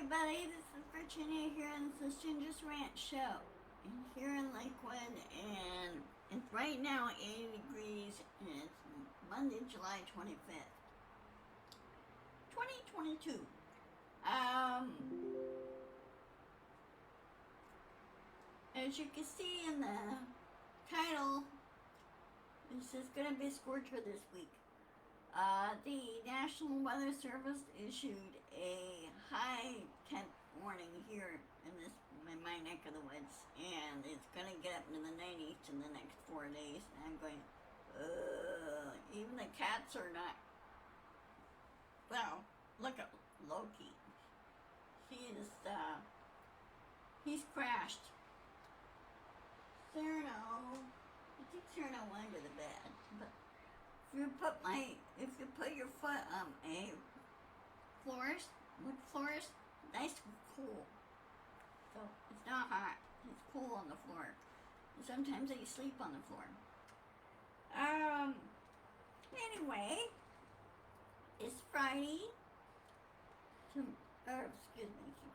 everybody, this is Virginia here, and this is Ginger's Rant show. And here in Lakewood, and it's right now 80 degrees, and it's Monday, July 25th, 2022. As you can see in the title, this is going to be a scorcher this week. The National Weather Service issued a high temp warning here in my neck of the woods, and it's gonna get up into the 90s in the next 4 days. And I'm going, even the cats are not. Well, look at Loki. He's crashed. Cyrano, I think Cyrano went under the bed, but. If you put your foot on a wood floors, nice and cool. So it's not hot, it's cool on the floor. And sometimes they sleep on the floor. Anyway, it's Friday. Excuse me, I keep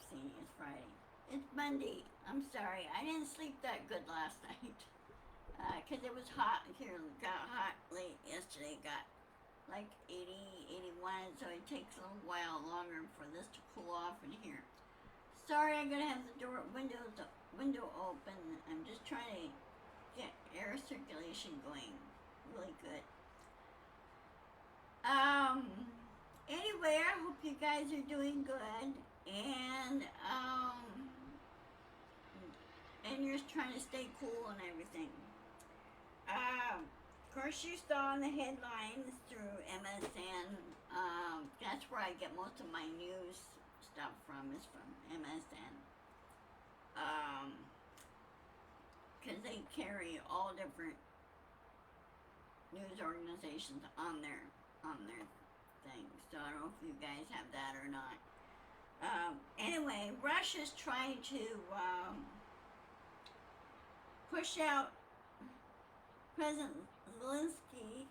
saying it's Friday. It's Monday. I'm sorry, I didn't sleep that good last night. Because it was hot here, got hot late yesterday, got like 80, 81, so it takes a little while longer for this to cool off in here. Sorry, I'm going to have the window open. I'm just trying to get air circulation going really good. Anyway, I hope you guys are doing good, and you're just trying to stay cool and everything. Of course, you saw in the headlines through MSN. That's where I get most of my news stuff from, is from MSN. Because they carry all different news organizations on their thing. So I don't know if you guys have that or not. Anyway, Russia's trying to push out President Zelensky,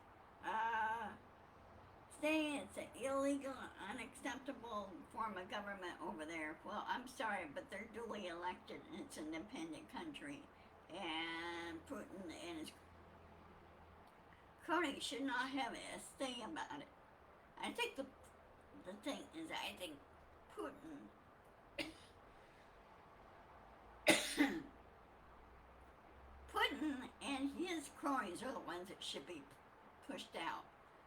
saying it's an illegal, unacceptable form of government over there. Well, I'm sorry, but they're duly elected, and it's an independent country. And Putin and his cronies should not have a say about it. I think the thing is, I think Putin and his cronies are the ones that should be pushed out.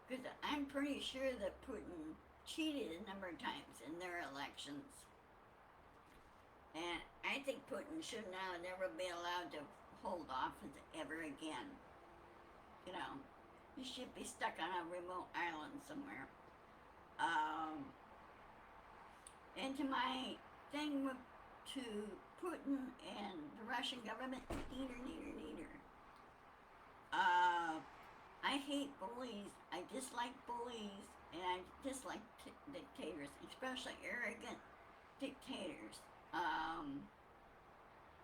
Because I'm pretty sure that Putin cheated a number of times in their elections. And I think Putin should now never be allowed to hold office ever again. You know, he should be stuck on a remote island somewhere. And to my thing to Putin and the Russian government, neater. I hate bullies, I dislike bullies, and I dislike dictators, especially arrogant dictators.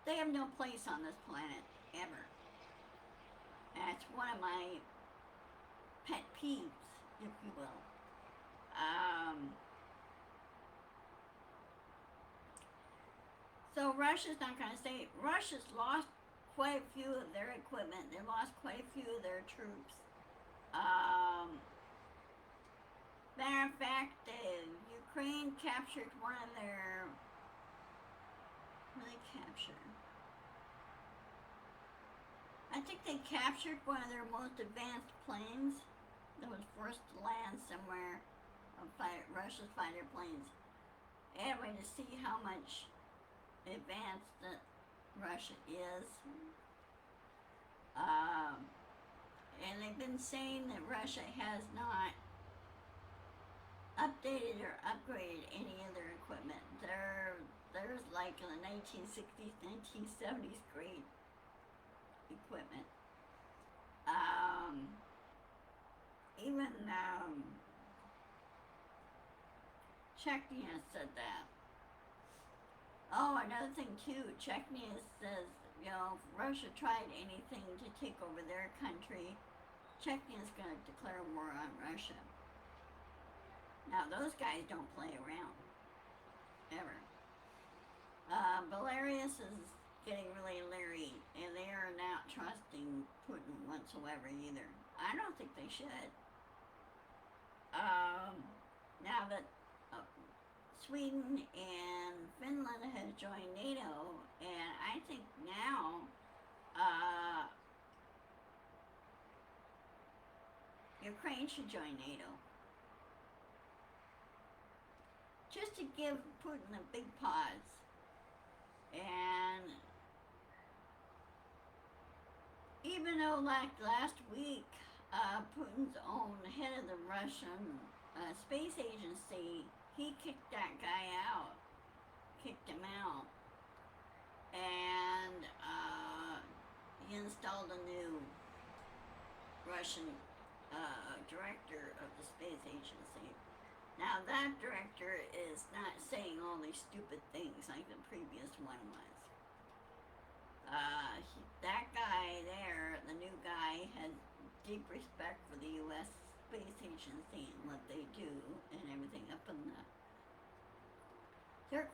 They have no place on this planet, ever. And it's one of my pet peeves, if you will. So Russia's not going to say, Russia's lost quite a few of their equipment. They lost quite a few of their troops. Matter of fact, Ukraine captured one of their, what did they capture? I think they captured one of their most advanced planes that was forced to land somewhere of Russia's fighter planes. Anyway, to see how much advanced that Russia is. And they've been saying that Russia has not updated or upgraded any of their equipment. There's like in the 1960s, 1970s grade equipment. Even Chechnya said that. Oh, another thing too, Chechnya says, you know, if Russia tried anything to take over their country, Chechnya's going to declare war on Russia. Now, those guys don't play around, ever. Belarus is getting really leery, and they are not trusting Putin whatsoever either. I don't think they should. Now that uh, Sweden and Finland have joined NATO, and I think now uh, Ukraine should join NATO. Just to give Putin a big pause. And even though, like last week, Putin's own head of the Russian space agency, he kicked that guy out, kicked him out, and he installed a new Russian director of the space agency. Now that director is not saying all these stupid things like the previous one was. That guy there, the new guy, has deep respect for the U.S. Space Agency and what they do and everything up in the... They're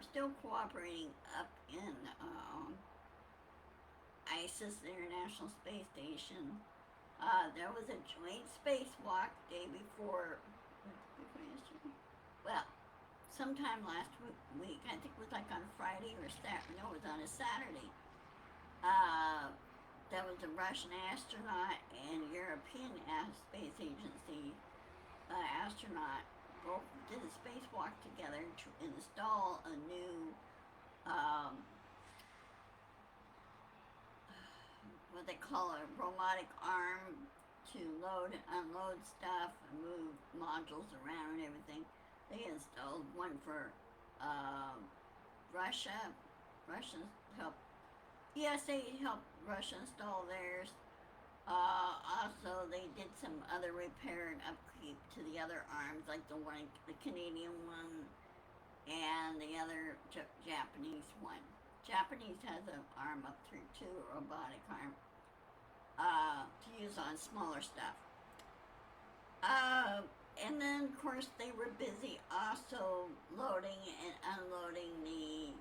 still cooperating up in ISIS, the International Space Station. There was a joint spacewalk day before well, sometime last week, I think it was like on Friday or Saturday, no, it was on a Saturday. There was a Russian astronaut and European Space Agency astronaut both did a spacewalk together to install a new, what they call a robotic arm to load and unload stuff and move modules around and everything. They installed one for Russia. Russians helped. ESA helped Russia install theirs. Also, they did some other repair and upkeep to the other arms, like the Canadian one, and the other Japanese one. Japanese has an arm up through too, a robotic arm, to use on smaller stuff. And then, of course, they were busy also loading and unloading the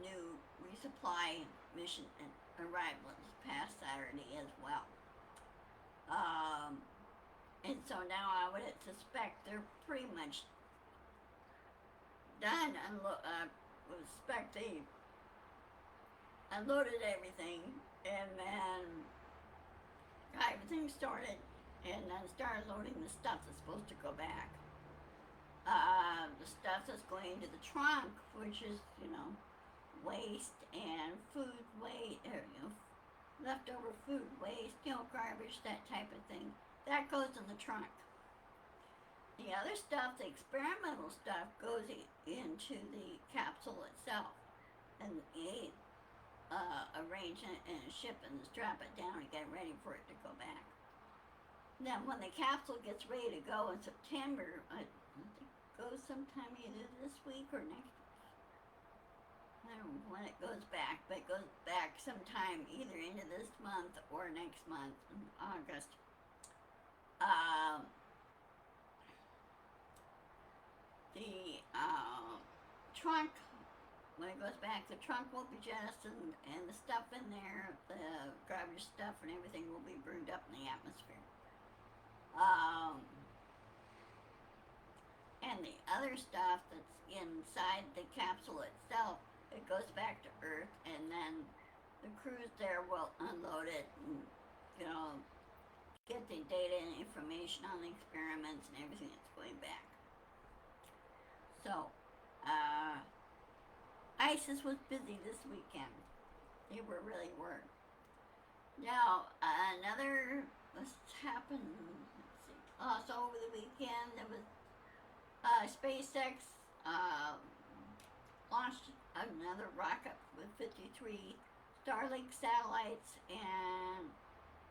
new resupply mission arrival this past Saturday as well. And so now I would suspect they're pretty much done. Would suspect they unloaded everything and then got everything started and then started loading the stuff that's supposed to go back. The stuff that's going to the trunk, which is, waste and food waste, leftover food waste, garbage, that type of thing, that goes in the trunk. The other stuff, the experimental stuff, goes into the capsule itself, and they arrange it and ship and strap it down and get ready for it to go back. Then when the capsule gets ready to go in September, I think it goes sometime either this week or next week. I don't know when it goes back, but it goes back sometime either into this month or next month in August. The trunk, when it goes back, the trunk will be jettisoned and the stuff in there, the garbage stuff and everything will be burned up in the atmosphere. And the other stuff that's inside the capsule itself, it goes back to Earth, and then the crews there will unload it and, get the data and information on the experiments and everything that's going back. So, ISIS was busy this weekend. They really were. Now, what's happened? Let's see. Also, over the weekend, there was SpaceX launched another rocket with 53 Starlink satellites, and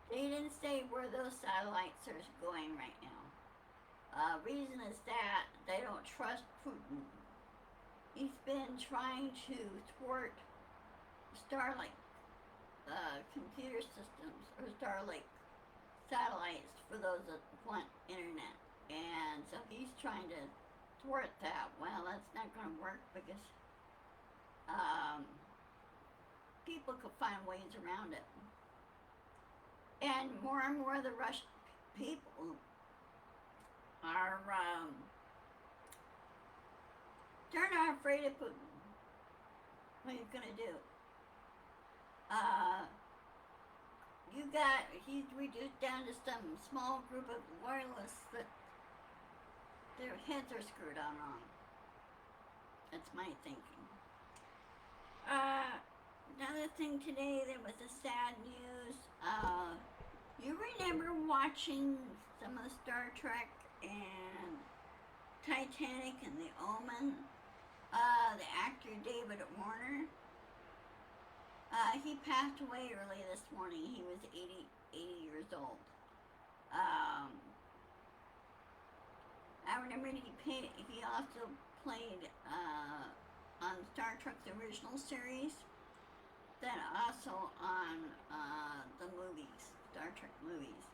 they didn't say where those satellites are going right now. Reason is that they don't trust Putin. He's been trying to thwart Starlink computer systems, or Starlink satellites for those that want internet. And so he's trying to thwart that. Well, that's not going to work because um, people could find ways around it. And more of the Russian people are, they're not afraid of Putin. What are you gonna do? Uh, he's reduced down to some small group of loyalists that their heads are screwed on wrong. That's my thinking. Another thing today, there was a sad news. You remember watching some of the Star Trek and Titanic and The Omen? The actor David Warner. He passed away early this morning. He was 80 years old. I remember he also played on Star Trek the original series, then also on the movies, Star Trek movies.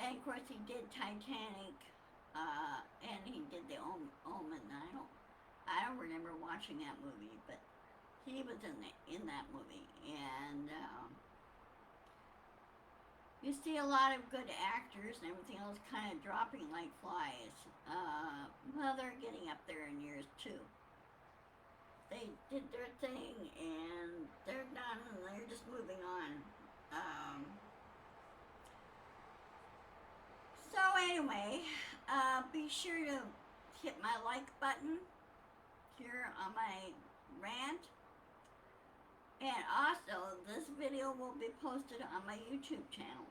And of course he did Titanic, and he did The Omen. I don't remember watching that movie, but he was in that movie. And you see a lot of good actors and everything else kind of dropping like flies. Well, they're getting up there in years too. They did their thing and they're done and they're just moving on. So anyway, be sure to hit my like button here on my rant. And also, this video will be posted on my YouTube channel.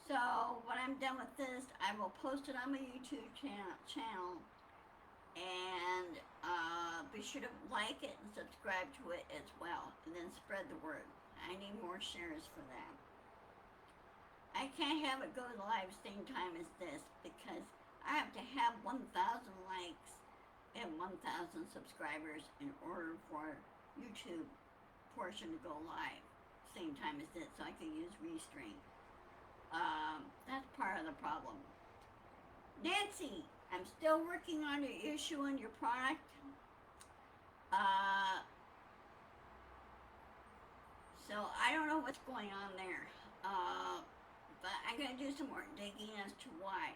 So, when I'm done with this, I will post it on my YouTube channel. And be sure to like it and subscribe to it as well. And then spread the word. I need more shares for that. I can't have it go live same time as this because I have to have 1,000 likes and 1,000 subscribers in order for YouTube portion to go live same time as this, so I can use Restream. That's part of the problem. Nancy, I'm still working on your issue and your product. So I don't know what's going on there. But I'm gonna do some more digging as to why.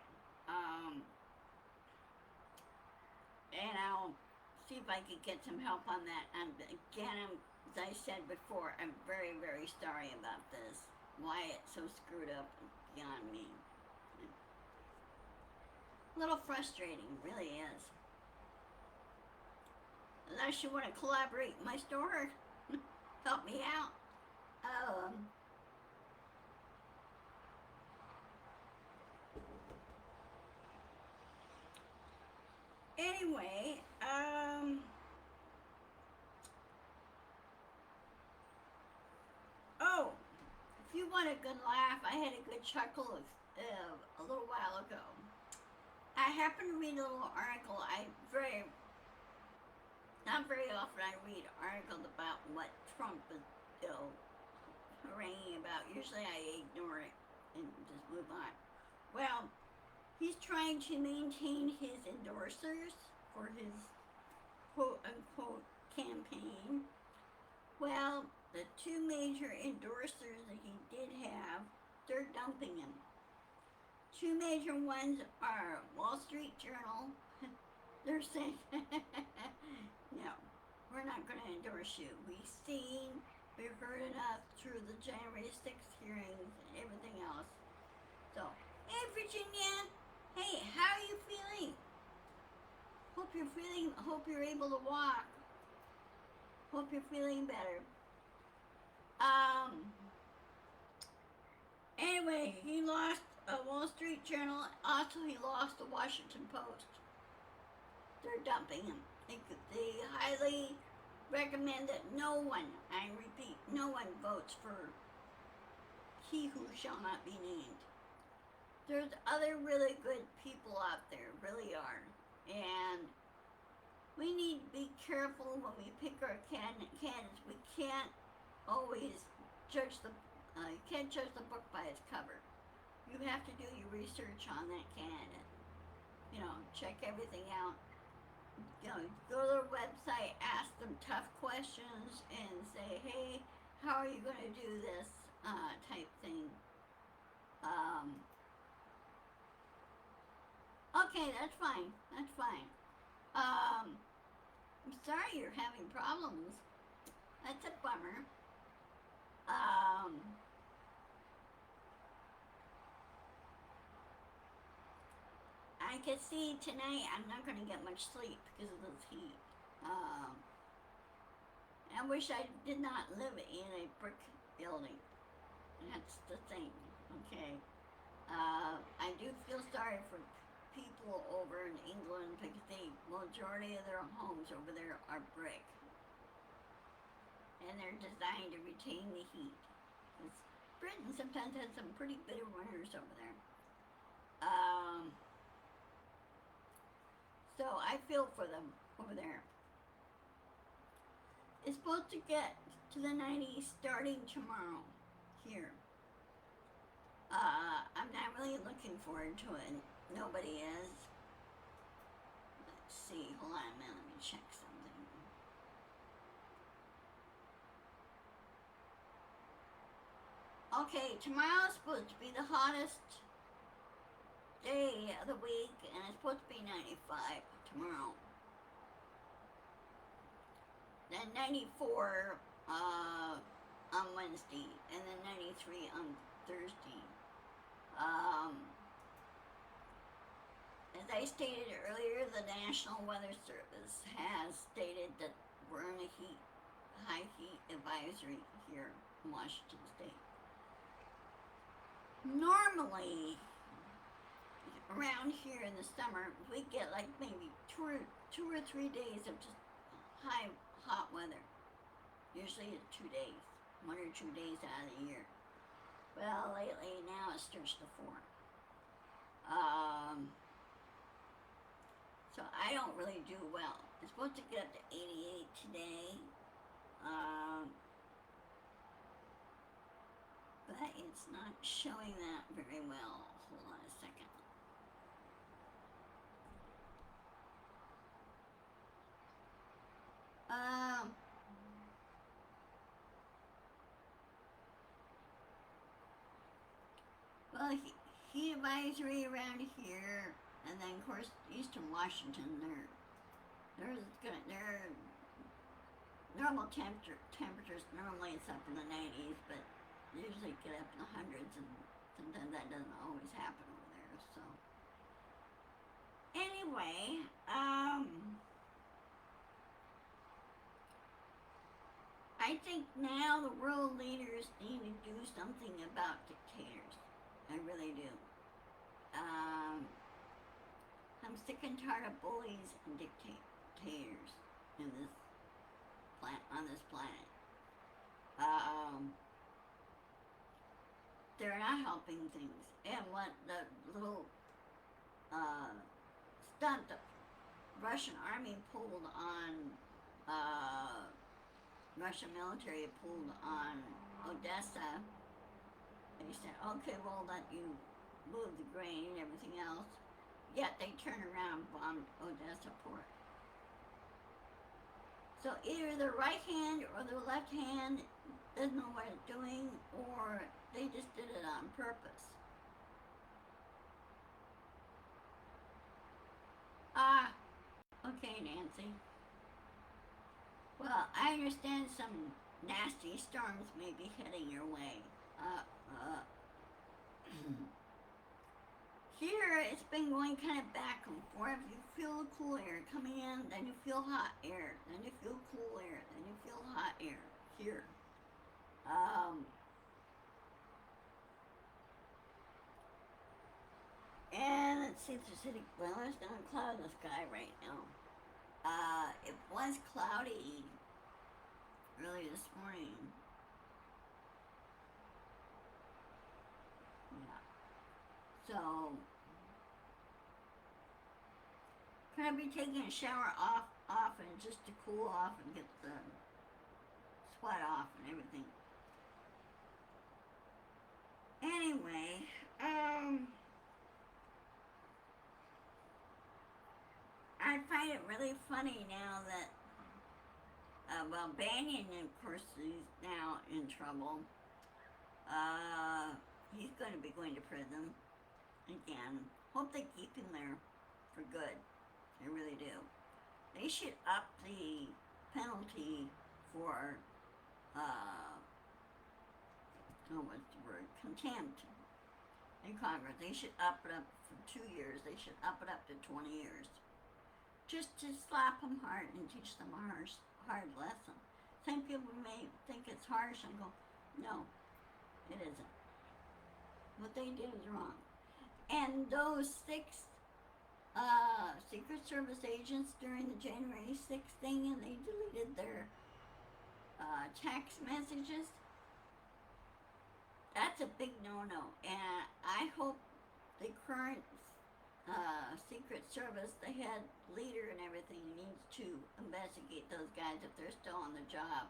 And I'll see if I could get some help on that. And again, as I said before, I'm very, very sorry about this. Why it's so screwed up is beyond me. A little frustrating, really is. Unless you want to collaborate in my store, help me out. Anyway, oh, if you want a good laugh, I had a good chuckle a little while ago. I happened to read a little article. Not very often I read articles about what Trump is, haranguing about. Usually I ignore it and just move on. Well, he's trying to maintain his endorsers for his quote-unquote campaign. Well, the two major endorsers that he did have, they're dumping him. Two major ones are Wall Street Journal. They're saying, no, we're not going to endorse you. We've heard enough through the January 6th hearings and everything else. So, hey Virginia, hey, how are you feeling? Hope you're able to walk. Hope you're feeling better. Anyway, he lost Wall Street Journal. Also, he lost the Washington Post. They're dumping him. They highly recommend that no one, I repeat, no one votes for he who shall not be named. There's other really good people out there, really are. And we need to be careful when we pick our candidates. We can't always judge you can't judge the book by its cover. You have to do your research on that candidate. Check everything out. You know, go to their website, ask them tough questions, and say, hey, how are you going to do this type thing. Um, okay, that's fine. That's fine. I'm sorry you're having problems. That's a bummer. Um, I can see tonight I'm not going to get much sleep because of this heat. Um, I wish I did not live in a brick building. That's the thing, okay? I do feel sorry for people over in England because the majority of their homes over there are brick. And they're designed to retain the heat. Because Britain sometimes has some pretty bitter winters over there. So I feel for them over there. It's supposed to get to the 90s starting tomorrow here. I'm not really looking forward to it. Nobody is. Let's see. Hold on a minute. Let me check something. Okay, tomorrow's supposed to be the hottest day of the week, and it's supposed to be 95 tomorrow. Then 94 on Wednesday, and then 93 on Thursday. As I stated earlier, the National Weather Service has stated that we're in a high heat advisory here in Washington State. Normally, around here in the summer, we get like maybe two or 3 days of just hot weather. Usually it's 2 days, 1 or 2 days out of the year. Well, lately now it's stretched to 4. So I don't really do well. It's supposed to get up to 88 today. But it's not showing that very well. Hold on a second. Well, heat advisory around here, and then of course Eastern Washington. Their normal temperatures normally it's up in the 90s, but usually get up in the hundreds, and sometimes that doesn't always happen over there. So anyway, I think now the world leaders need to do something about dictators. I really do. I'm sick and tired of bullies and dictators in on this planet. They're not helping things. And what the little stunt the Russian army pulled on, Russian military pulled on Odessa, they said, okay, we'll let you move the grain and everything else. Yet they turn around and bombed Odessa port. So either the right hand or the left hand doesn't know what it's doing, or they just did it on purpose. Okay, Nancy. Well, I understand some nasty storms may be heading your way. Here, it's been going kind of back and forth. You feel cool air coming in, then you feel hot air, then you feel cool air, then you feel hot air. Here. And let's see if there's any, well, there's not a cloud in the sky right now. It was cloudy early this morning. Yeah. So, can I be taking a shower often just to cool off and get the sweat off and everything. Anyway, I find it really funny now that, well, Banyan, of course, is now in trouble. He's going to be going to prison again. Hope they keep him there for good. I really do. They should up the penalty for, what's the word? Contempt in Congress. They should up it up from 2 years. They should up it up to 20 years. Just to slap them hard and teach them a hard lesson. Some people may think it's harsh and go, no, it isn't. What they did is wrong. And those 6 Secret Service agents during the January 6th thing, and they deleted their text messages, that's a big no-no. And I hope the current Secret Service, the head leader and everything, needs to investigate those guys if they're still on the job.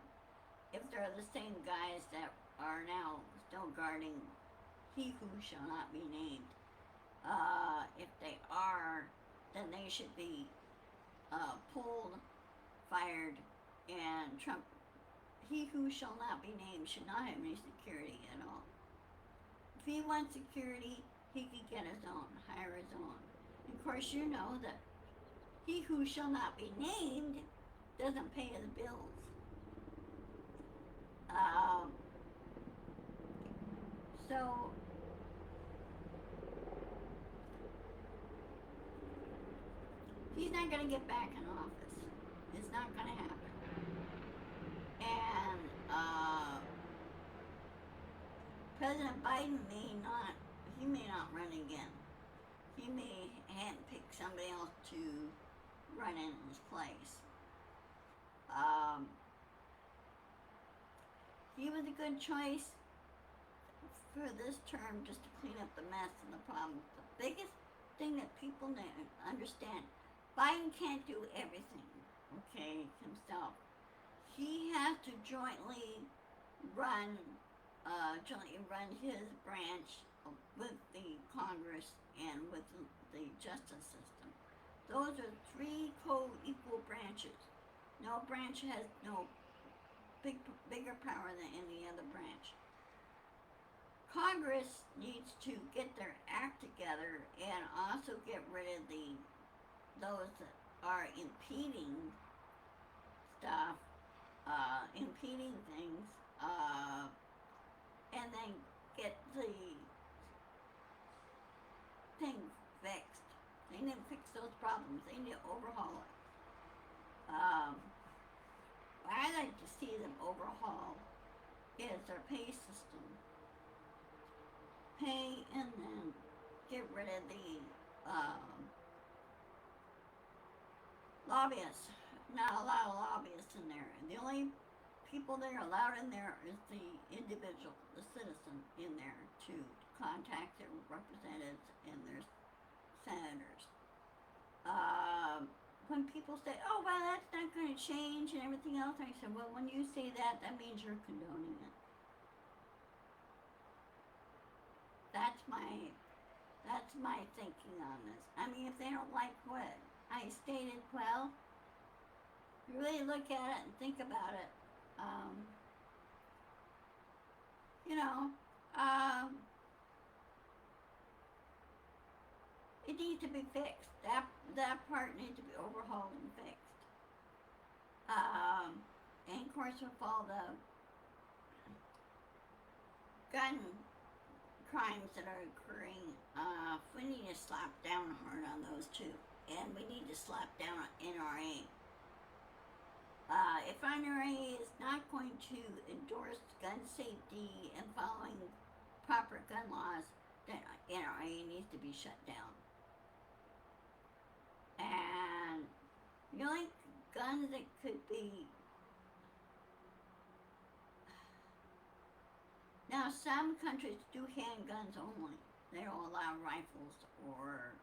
If they're the same guys that are now still guarding he who shall not be named. If they are, then they should be pulled, fired, and Trump, he who shall not be named, should not have any security at all. If he wants security, he could get his own, hire his own. And of course, you know that he who shall not be named doesn't pay the bills. So he's not going to get back in office. It's not going to happen. And President Biden may not run again. He may handpick somebody else to run in his place. He was a good choice for this term, just to clean up the mess and the problems. The biggest thing that people need to understand, Biden can't do everything, okay, himself. He has to jointly run his branch with the Congress and with the justice system. Those are 3 co-equal branches. No branch has no bigger power than any other branch. Congress needs to get their act together and also get rid of those that are impeding stuff, impeding things, and then get the thing fixed. They need to fix those problems. They need to overhaul it. What I'd like to see them overhaul is their pay system. Pay and then get rid of the lobbyists. Not allow lobbyists in there. And the only people that are allowed in there is the individual, the citizen in there to contact their representatives and their senators. When people say, oh, well, that's not going to change and everything else, I said, well, when you say that, that means you're condoning it. That's my thinking on this. I mean, if they don't like what I stated, well, you really look at it and think about it. It needs to be fixed. That part needs to be overhauled and fixed. And of course, with all the gun crimes that are occurring, we need to slap down hard on those too. And we need to slap down on NRA. If NRA is not going to endorse gun safety and following proper gun laws, then NRA needs to be shut down. And the only guns that could be... Now, some countries do handguns only. They don't allow rifles or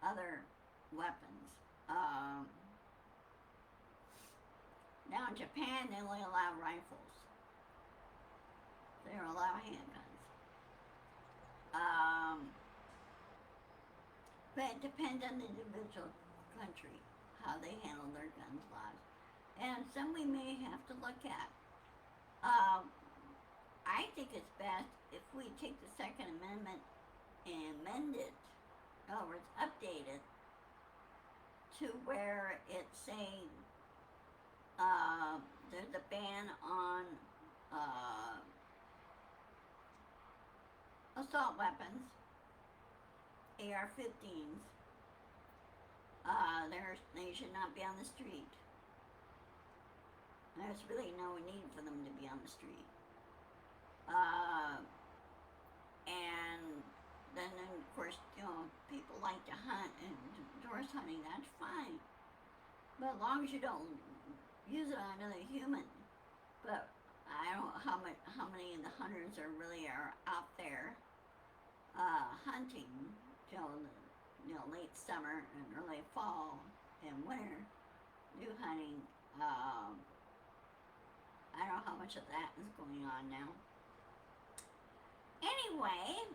other weapons. Now in Japan, they only allow rifles. They don't allow handguns. But it depends on the individual country, how they handle their guns laws. And some we may have to look at. I think it's best if we take the Second Amendment and amend it, in other words, update it to where it's saying there's a ban on assault weapons, AR-15s. They should not be on the street. There's really no need for them to be on the street. And then of course, people like to hunt and horse hunting, that's fine. But as long as you don't use it on another human. But I don't know how many of the hunters are out there hunting till late summer and early fall and winter, new hunting. I don't know how much of that is going on now. Anyway,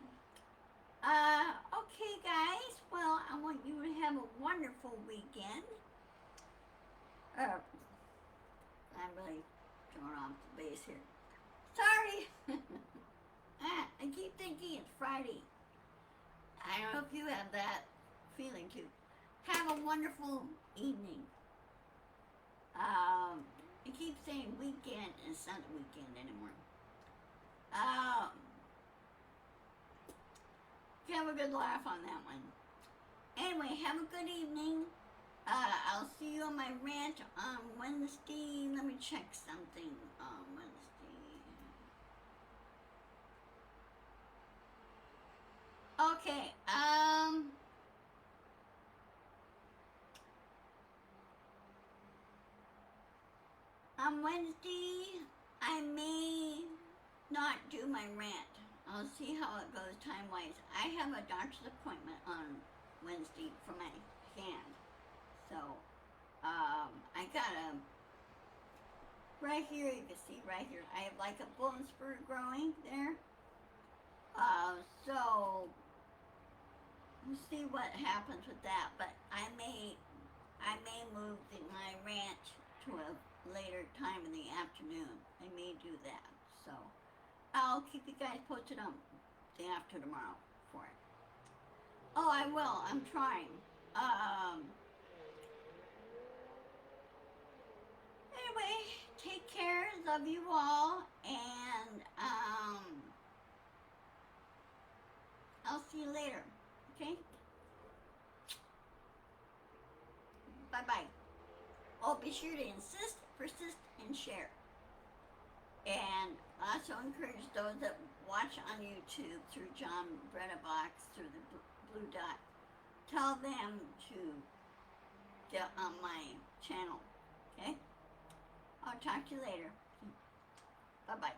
okay guys, well, I want you to have a wonderful weekend. I'm really throwing off the base here. Sorry! I keep thinking it's Friday. I don't know if you have that feeling too. Have a wonderful evening. I keep saying weekend, and it's not a weekend anymore. Have a good laugh on that one. Anyway, have a good evening. I'll see you on my rant on Wednesday. Let me check something on Wednesday. Okay, on Wednesday, I may not do my rant. I'll see how it goes time-wise. I have a doctor's appointment on Wednesday for my hand. So, I got right here, you can see right here, I have like a bone spur growing there. So, we'll see what happens with that. But I may move my rant to a later time in the afternoon. I may do that. So, I'll keep you guys posted on the after tomorrow for it. Oh, I will. I'm trying. Anyway, take care. Love you all. And, I'll see you later. Okay? Bye-bye. Oh, be sure to insist, persist, and share. And also encourage those that watch on YouTube through John Brettabox, through the blue dot. Tell them to get on my channel, okay? I'll talk to you later. Bye-bye.